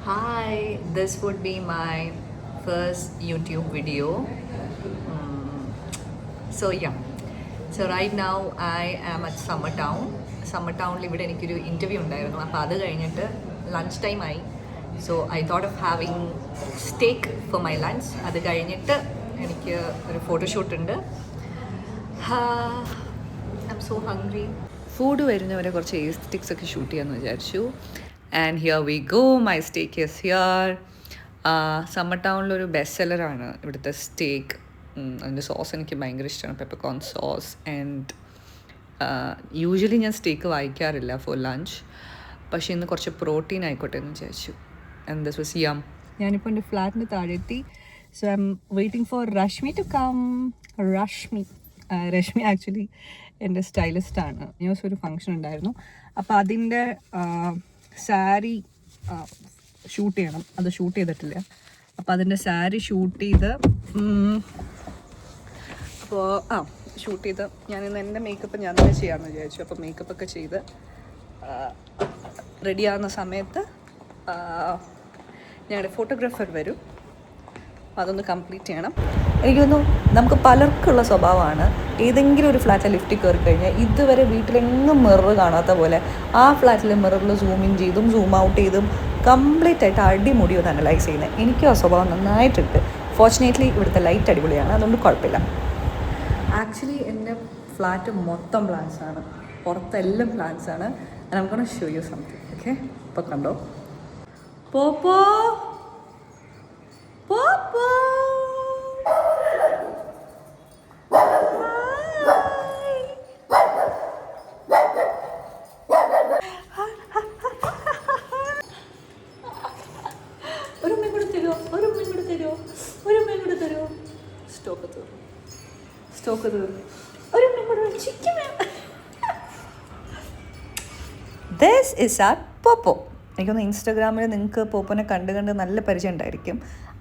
Hi, this would be my first YouTube video. So yeah, so right now I am at Summertown. Summertownൽ ഇവിടെ എനിക്കൊരു interview ഉണ്ടായിരുന്നു. അപ്പോൾ അത് കഴിഞ്ഞിട്ട് ലഞ്ച് ടൈം ആയി. So I thought of having steak for my lunch. അത് കഴിഞ്ഞിട്ട് എനിക്ക് ഒരു ഫോട്ടോഷൂട്ട് ഉണ്ട്. I'm so hungry. Food വരുന്നവരെ കുറച്ച് എസ്റ്റിക്സ് ഒക്കെ ഷൂട്ട് ചെയ്യാമെന്ന് വിചാരിച്ചു. And here we go, my steak is here. Summer ടൗണിലൊരു ബെസ്റ്റ് സെല്ലറാണ് ഇവിടുത്തെ സ്റ്റേക്ക്. അതിൻ്റെ സോസ് എനിക്ക് ഭയങ്കര ഇഷ്ടമാണ്, പെപ്പർകോൺ സോസ്. ആൻഡ് യൂഷ്വലി ഞാൻ സ്റ്റേക്ക് വാങ്ങിക്കാറില്ല ഫോർ ലഞ്ച്, പക്ഷേ ഇന്ന് കുറച്ച് പ്രോട്ടീൻ ആയിക്കോട്ടെ എന്ന് വിചാരിച്ചു. ആൻഡ് ദിസ് വാസ് യം. ഞാനിപ്പോൾ എൻ്റെ ഫ്ലാറ്റിന് താഴെ എത്തി. So I am waiting for Rashmi to come. Rashmi actually എൻ്റെ സ്റ്റൈലിസ്റ്റാണ്. ന്യൂസ് ഒരു ഫങ്ഷൻ ഉണ്ടായിരുന്നു, അപ്പോൾ അതിൻ്റെ സാരി ഷൂട്ട് ചെയ്യണം. അത് ഷൂട്ട് ചെയ്തിട്ടില്ല, അപ്പോൾ അതിൻ്റെ സാരി ഷൂട്ട് ചെയ്ത് ഷൂട്ട് ചെയ്ത് ഞാനിന്ന് എൻ്റെ മേക്കപ്പ് ഞാൻ തന്നെ ചെയ്യാമെന്ന് വിചാരിച്ചു. അപ്പോൾ മേക്കപ്പൊക്കെ ചെയ്ത് റെഡിയാകുന്ന സമയത്ത് ഞങ്ങളുടെ ഫോട്ടോഗ്രാഫർ വരും. അതൊന്ന് കംപ്ലീറ്റ് ചെയ്യണം. എനിക്ക് തോന്നുന്നു നമുക്ക് പലർക്കുള്ള സ്വഭാവമാണ്, ഏതെങ്കിലും ഒരു ഫ്ലാറ്റിൽ ലിഫ്റ്റിൽ കയറി കഴിഞ്ഞാൽ ഇതുവരെ വീട്ടിലെങ്ങും മിറർ കാണാത്ത പോലെ ആ ഫ്ലാറ്റിലെ മിററിൽ സൂം ഇൻ ചെയ്തും സൂം ഔട്ട് ചെയ്തും കംപ്ലീറ്റ് ആയിട്ട് അടിമുടി ഒന്ന് അനലൈസ് ചെയ്യുന്നത്. എനിക്കും ആ സ്വഭാവം നന്നായിട്ടുണ്ട്. ഫോർച്ചുനേറ്റ്ലി ഇവിടുത്തെ ലൈറ്റ് അടിപൊളിയാണ്, അതുകൊണ്ട് കുഴപ്പമില്ല. ആക്ച്വലി എൻ്റെ ഫ്ലാറ്റ് മൊത്തം പ്ലാന്റ്സ് ആണ്, പുറത്തെല്ലാം പ്ലാന്റ്സ് ആണ്. നമുക്കൊന്ന് ഷോ യു സംതിങ്. ഓക്കെ, ഇപ്പോൾ കണ്ടോ. പോപ്പോ പോപ്പോ സ്റ്റോക്ക് ദിസ് ഇസ് ആർ പോപ്പോ. എനിക്കൊന്ന് ഇൻസ്റ്റാഗ്രാമിൽ നിങ്ങൾക്ക് പോപ്പോനെ കണ്ട് നല്ല പരിചയം ഉണ്ടായിരിക്കും.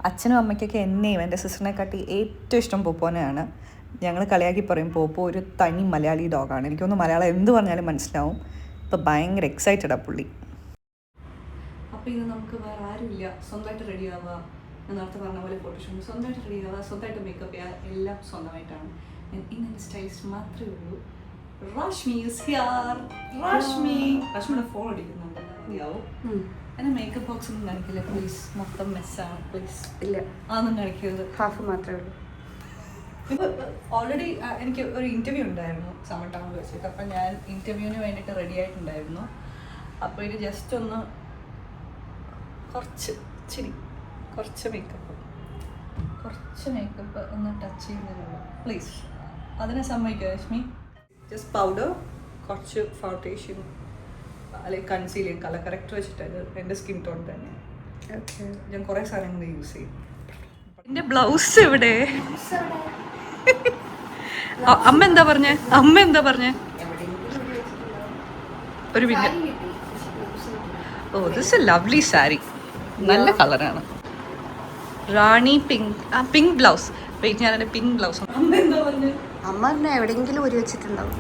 അച്ഛനും അമ്മയ്ക്കൊക്കെ എന്നെയും എൻ്റെ സിസ്റ്ററിനെക്കാട്ടി ഏറ്റവും ഇഷ്ടം പോപ്പോനെയാണ്. ഞങ്ങൾ കളിയാക്കി പറയും പോപ്പോ ഒരു തനി മലയാളി ഡോഗാണ്. എനിക്കൊന്ന് മലയാളം എന്ത് പറഞ്ഞാലും മനസ്സിലാവും. ഇപ്പോൾ ഭയങ്കര എക്സൈറ്റഡാണ് പുള്ളി. അപ്പോൾ ഇത് നമുക്ക് വേറെ ആരുമില്ല, സ്വന്തമായിട്ട് റെഡി ആവുക. ഞാൻ നേരത്തെ പറഞ്ഞ പോലെ ഫോട്ടോഷൂട്ട് സ്വന്തമായിട്ട് റെഡി ആവുക, സ്വന്തമായിട്ട് മേക്കപ്പ് ചെയ്യുക, എല്ലാം സ്വന്തമായിട്ടാണ്. ഇന്നെൻ്റെ സ്റ്റൈലിസ്റ്റ് മാത്രമേ ഉള്ളൂ. Rashmi is here. രശ്മിയുടെ ഫോൺ അടിക്കുന്നുണ്ട്, മതിയാവും. എന്നെ മേക്കപ്പ് ബോക്സ് ഒന്നും കാണിക്കില്ല പ്ലീസ്, മൊത്തം മെസ്സാണ് പ്ലീസ്. ഇല്ല, അതൊന്നും കാണിക്കരുത്, ഹാഫ് മാത്രമേ ഉള്ളൂ. ഇപ്പോൾ ഓൾറെഡി എനിക്ക് ഒരു ഇൻ്റർവ്യൂ ഉണ്ടായിരുന്നു സമ്മർ ടൗണിൽ വെച്ചിട്ട്. അപ്പം ഞാൻ ഇൻ്റർവ്യൂവിന് വേണ്ടിയിട്ട് റെഡി ആയിട്ടുണ്ടായിരുന്നു. അപ്പോൾ ഇത് ജസ്റ്റ് ഒന്ന് കുറച്ച് മേക്കപ്പ് ഒന്ന് ടച്ച് ചെയ്യുന്നതിനുള്ള പ്ലീസ്, അതിനെ സമ്മതിക്കുക രശ്മി. ജസ്റ്റ് പൗഡർ, കുറച്ച് ഫൗണ്ടേഷൻ, അല്ലെങ്കിൽ കൺസീലിങ്, കളർ കറക്റ്റ് വെച്ചിട്ട് എൻ്റെ സ്കിൻ ടോൺ തന്നെ. ഞാൻ കുറേ സാധനങ്ങൾ യൂസ് ചെയ്യും. എൻ്റെ ബ്ലൗസ് എവിടെ? അമ്മ എന്താ പറഞ്ഞേ? ഒരു minute. Oh, this a lovely sari, നല്ല കളറാണ്. റാണി പിങ്ക് ബ്ലൗസ്. വെയിറ്റ്, ഞാൻ എൻ്റെ പിങ്ക് ബ്ലൗസ്. അമ്മ എന്താ പറഞ്ഞത്? അമ്മ എവിടെയെങ്കിലും ഒരു വെച്ചിട്ടുണ്ടാവും.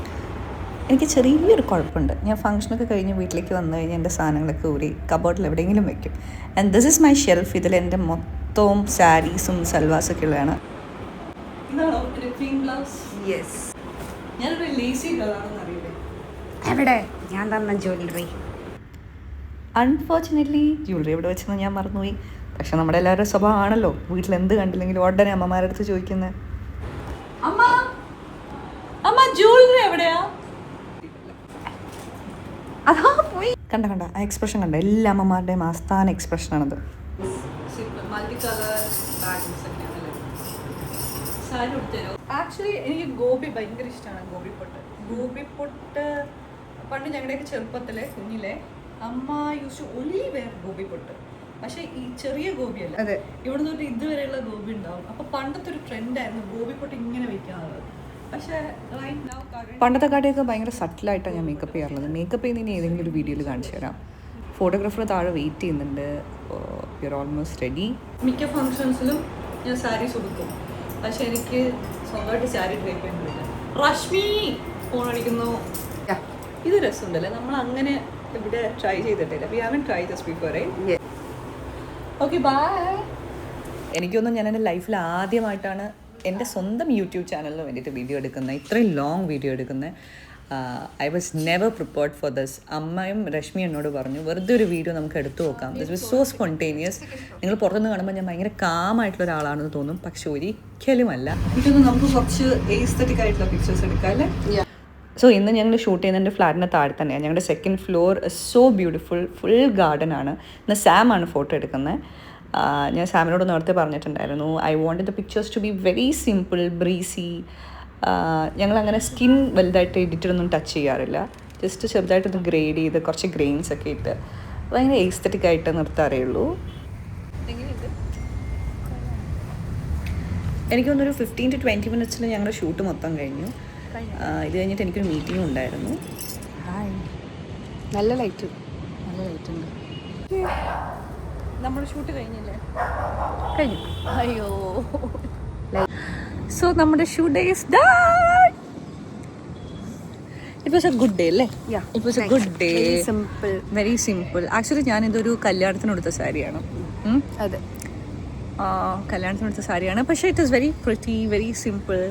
എനിക്ക് ചെറിയൊരു കുഴപ്പമുണ്ട്. ഞാൻ ഫംഗ്ഷനൊക്കെ കഴിഞ്ഞ് വീട്ടിലേക്ക് വന്നു കഴിഞ്ഞാൽ എൻ്റെ സാധനങ്ങളൊക്കെ ഊരി കബോർഡിൽ എവിടെയെങ്കിലും വെക്കും. And this is my shelf. ഇതിൽ എൻ്റെ മൊത്തവും സാരീസും സൽവാസൊക്കെ ഉള്ളതാണ്. എവിടെ ഞാൻ തന്ന ജ്വല്ലറി? അൺഫോർച്ചുനേറ്റ്ലി ജ്വല്ലറി എവിടെ വെച്ചെന്ന് ഞാൻ മറന്നുപോയി. പക്ഷെ നമ്മുടെ എല്ലാവരുടെ സ്വഭാവമാണല്ലോ, വീട്ടിൽ എന്ത് കണ്ടില്ലെങ്കിലും ഉടനെ അമ്മമാരുടെ അടുത്ത് ചോദിക്കുന്നത്, അമ്മ ജ്വല്ലറി എവിടെയാ? അതാ പോയി. കണ്ട ആ എക്സ്പ്രഷൻ കണ്ട, എല്ലാ അമ്മമാരുടെയും ആസ്ഥാന എക്സ്പ്രഷനാണത്. ആക്ച്വലി എനിക്ക് ഗോപി ഭയങ്കര ഇഷ്ടമാണ്. ഗോപിപ്പൊട്ട് പണ്ട് ഞങ്ങളുടെയൊക്കെ ചെറുപ്പത്തിലെ കുഞ്ഞിലെ അമ്മ യൂസ് ടു ഒൺലി വെയർ ഗോപിപ്പൊട്ട്. പക്ഷേ ഈ ചെറിയ ഗോപിയല്ല, ഇവിടെ തൊട്ട് ഇതുവരെയുള്ള ഗോപി ഉണ്ടാവും. അപ്പോൾ പണ്ടത്തെ ഒരു ട്രെൻഡായിരുന്നു ഗോപിപ്പൊട്ട് ഇങ്ങനെ വയ്ക്കാറുള്ളത്. പക്ഷേ പണ്ടത്തെ കാട്ടിയൊക്കെ ഭയങ്കര സട്ടിലായിട്ടാണ് ഞാൻ മേക്കപ്പ് ചെയ്യാറുള്ളത്. മേക്കപ്പ് ചെയ്യുന്നതിന് ഏതെങ്കിലും ഒരു വീഡിയോയിൽ കാണിച്ചു തരാം. ഫോട്ടോഗ്രാഫർ താഴെ വെയിറ്റ് ചെയ്യുന്നുണ്ട്. You are almost ready. മിക്ക ഫങ്ഷൻസിലും ഞാൻ സാരീസ് കൊടുക്കും, പക്ഷെ എനിക്ക് സ്വന്തമായിട്ട് സാരി ഡ്രൈപ്പ് ചെയ്യുന്നില്ല. രശ്മി ഫോൺ അടിക്കുന്നു. ഇത് രസമുണ്ടല്ലേ, നമ്മൾ അങ്ങനെ ഇവിടെ ട്രൈ ചെയ്തിട്ടില്ല. We haven't try this before. Okay bye. എനിക്കൊന്നും ഞാൻ എൻ്റെ ലൈഫിൽ ആദ്യമായിട്ടാണ് എൻ്റെ സ്വന്തം യൂട്യൂബ് ചാനലിന് വേണ്ടിയിട്ട് വീഡിയോ എടുക്കുന്നത്, ഇത്രയും ലോങ് വീഡിയോ എടുക്കുന്നത്. I was never prepared for this. അമ്മയും രശ്മി എന്നോട് പറഞ്ഞു വെറുതെ ഒരു വീഡിയോ നമുക്ക് എടുത്തു നോക്കാം. This was so spontaneous. നിങ്ങൾ പുറത്തുനിന്ന് കാണുമ്പോൾ ഞാൻ ഭയങ്കര കാമായിട്ടുള്ള ഒരാളാണെന്ന് തോന്നും, പക്ഷെ ഒരിക്കലുമല്ല. ഇതൊന്നും നമുക്ക് കുറച്ച് എസ്തെറ്റിക് ആയിട്ടുള്ള പിക്ചേഴ്സ് എടുക്കാം അല്ലേ? സോ ഇന്ന് ഞങ്ങൾ ഷൂട്ട് ചെയ്യുന്ന എൻ്റെ ഫ്ലാറ്റിൻ്റെ താഴെ തന്നെയാണ്. ഞങ്ങളുടെ second floor so beautiful, full garden ആണ്. ഇന്ന് സാമാണ് ഫോട്ടോ എടുക്കുന്നത്. ഞാൻ സാമിനോട് നേരത്തെ പറഞ്ഞിട്ടുണ്ടായിരുന്നു I want the pictures to be very simple, breezy. ഞങ്ങളങ്ങനെ സ്കിൻ വലുതായിട്ട് എഡിറ്ററൊന്നും ടച്ച് ചെയ്യാറില്ല. ജസ്റ്റ് ചെറുതായിട്ടൊന്ന് ഗ്രേഡ് ചെയ്ത് കുറച്ച് ഗ്രെയിൻസ് ഒക്കെ ഇട്ട് ഭയങ്കര എസ്തെറ്റിക് ആയിട്ട് നിർത്താറേ ഉള്ളൂ. എനിക്ക് തോന്നുന്നൊരു 15 to 20 minutes ഞങ്ങളുടെ ഷൂട്ട് മൊത്തം കഴിഞ്ഞു. ഇത് കഴിഞ്ഞിട്ട് എനിക്കൊരു മീറ്റിംഗ് ഉണ്ടായിരുന്നു. നല്ല ലൈറ്റ് ഉണ്ട്. നമ്മുടെ ഷൂട്ട് കഴിഞ്ഞില്ലേ? കഴിഞ്ഞു. അയ്യോ. സോ നമ്മുടെ shoot day is done. It was a good day അല്ലേ? It was a good day. Simple, very simple. Actually ഞാനിതൊരു കല്യാണത്തിനെടുത്ത സാരിയാണ്. അതെ, കല്യാണത്തിനെടുത്ത സാരിയാണ്. പക്ഷേ it is very pretty, very simple.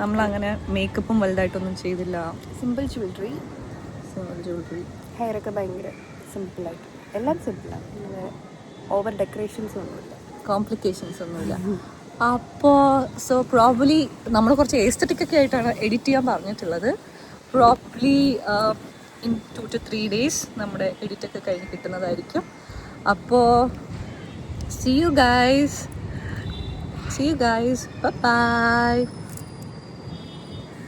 നമ്മളങ്ങനെ മേക്കപ്പും വലുതായിട്ടൊന്നും ചെയ്തില്ല. സിമ്പിൾ ജ്വല്ലറി, ഹെയർ ഒക്കെ ഭയങ്കര സിമ്പിളായിട്ട്, എല്ലാം സിമ്പിളാണ്. ഓവർ ഡെക്കറേഷൻസ് ഒന്നുമില്ല, കോംപ്ലിക്കേഷൻസ് ഒന്നുമില്ല. അപ്പോൾ സോ പ്രോബ്ലി നമ്മൾ കുറച്ച് എസ്തെറ്റിക് ഒക്കെ ആയിട്ടാണ് എഡിറ്റ് ചെയ്യാൻ പറഞ്ഞിട്ടുള്ളത്. പ്രോബ്ലി ഇൻ 2 to 3 days നമ്മുടെ എഡിറ്റൊക്കെ കഴിഞ്ഞ് കിട്ടുന്നതായിരിക്കും. അപ്പോൾ see you guys. Bye bye.